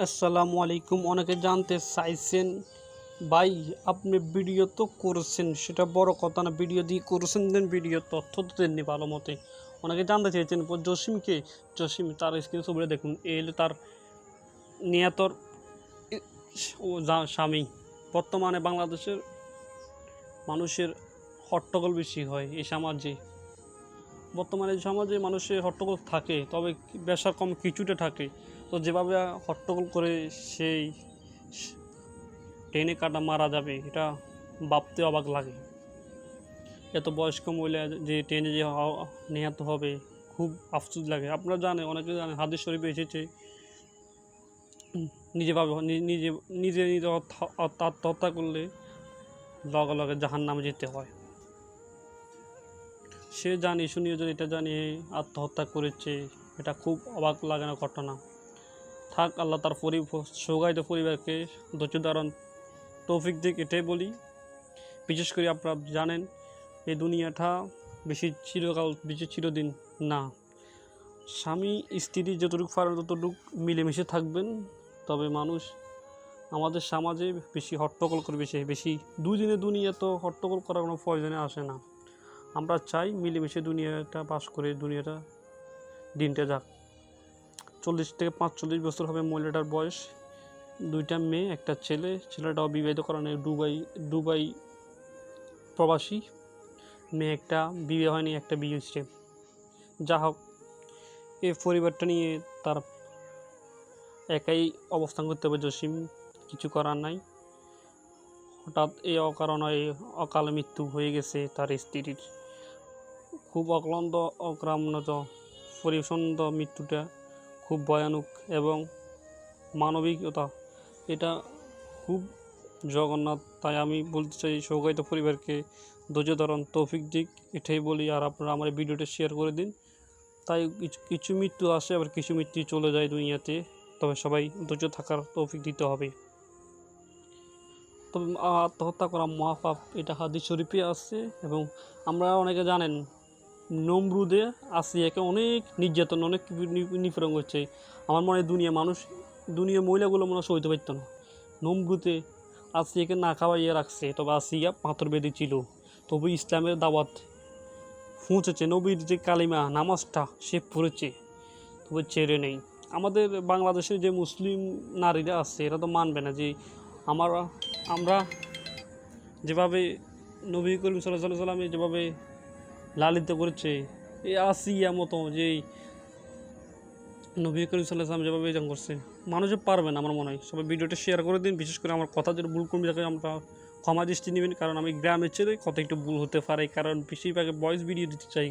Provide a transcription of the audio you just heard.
আসসালামু আলাইকুম। অনেকে জানতে চাইছেন ভাই, আপনি ভিডিও তো করেছেন, সেটা বড় কথা না, ভিডিও দিয়ে করেছেন দেন, ভিডিও তথ্য তো দেননি ভালো মতে। অনেকে জানতে চেয়েছেন জসিমকে, জসিম তার স্ক্রিন ছবিটা দেখুন, এ হলো তার নিহতর স্বামী। বর্তমানে বাংলাদেশের মানুষের হট্টগোল বেশি হয় এই সমাজে। বর্তমানে সমাজে মানুষের হট্টগোল থাকে, তবে বেশার কম কিছুটা থাকে। তো যেভাবে হট্টগোল করে সেই ট্রেনে কাটা মারা যাবে, এটা ভাবতে অবাক লাগে। এত বয়স্ক মহিলা যে ট্রেনে যে নিহত হবে, খুব আফসোস লাগে। আপনারা জানেন, অনেকে জানেন, হাদিস শরীফে এসেছে নিজে ভাবে নিজে নিজে নিজে আত্মহত্যা করলে লগে লগে জাহান্নামে যেতে হয়। সে জানি শুনিয়ে যদি এটা জানিয়ে আত্মহত্যা করেছে, এটা খুব অবাক লাগে না ঘটনা। থাক, আল্লাহ তার শোকায়িত পরিবারকে ধৈর্য ধারণ তৌফিক দিক, এটাই বলি। বিশেষ করে আপনারা জানেন, এই দুনিয়াটা বেশি চিরদিন না। স্বামী স্ত্রী যতটুকু পারেন ততটুকু মিলেমিশে থাকবেন। তবে মানুষ আমাদের সমাজে বেশি হট্টগোল করে, বেশি দুদিনে দুনিয়া তো হট্টগোল করার কোনো প্রয়োজনে আসে না। আমরা চাই মিলেমিশে দুনিয়াটা বাস করে, দুনিয়াটা দিনটা যাক। 40 থেকে 45 বছর হবে মহিলাটার বয়স, 2টা মেয়ে, একটা ছেলে। ছেলেটাও বিবাহিত করা নেই, দুবাই প্রবাসী। মেয়ে একটা বিয়ে হয়নি, একটা বিয়ে হচ্ছে। যা হোক, এই পরিবারটা নিয়ে তার একাই অবস্থান করতে হবে জসিম, কিছু করার নাই। হঠাৎ এই অকারণে অকালে মৃত্যু হয়ে গেছে তার স্ত্রীর। খুব অক্লান্ত পরিচ্ছন্ন মৃত্যুটা খুব ভয়ানক এবং মানবিকতা, এটা খুব জগন্নাথ। তাই আমি বলতে চাই, শোকায়িত পরিবারকে ধৈর্য ধারণ তৌফিক দিক, এটাই বলি। আর আপনারা আমার ভিডিওটা শেয়ার করে দিন। তাই কিছু মৃত্যু আসে, আবার কিছু মৃত্যু চলে যায় দুনিয়াতে, তবে সবাই ধৈর্য থাকার তৌফিক দিতে হবে। তবে আত্মহত্যা করা মহাপাপ, এটা হাদিস শরীফে আছে। এবং আমরা অনেকে জানেন, নমরুদে আসিয়াকে অনেক নির্যাতন, অনেক নিপীড়ন করছে। আমার মনে হয় দুনিয়া মহিলাগুলো মনে হয় সইতে পারত না। নমরুদে আসিয়াকে না খাওয়াইয়ে রাখছে, তবে আসিয়া পাথর বেঁধে ছিল, তবু ইসলামের দাওয়াত পৌঁছেছে। নবীর যে কালিমা নামাজটা সে পড়েছে, তবে ছেড়ে নেই। আমাদের বাংলাদেশের যে মুসলিম নারীরা আছে, এরা তো মানবে না যে আমরা যেভাবে নবী করিম সাল্লাল্লাহু সাল্লামে যেভাবে লালিত করেছে, এই আসিয়া মতো যে নবী করিম সাল্লাল্লাহু সাল্লাম যেভাবে এরকম করছে, মানুষে পারবে না আমার মনে হয়। সবাই ভিডিওটা শেয়ার করে দিন। বিশেষ করে আমার কথা যেটা ভুল কমে যাবে, আমরা ক্ষমা দৃষ্টি নেবেন, কারণ আমি গ্রামের ছেলে, কথা একটু ভুল হতে পারে, কারণ বেশিরভাগ ভয়েস ভিডিও দিতে চাই।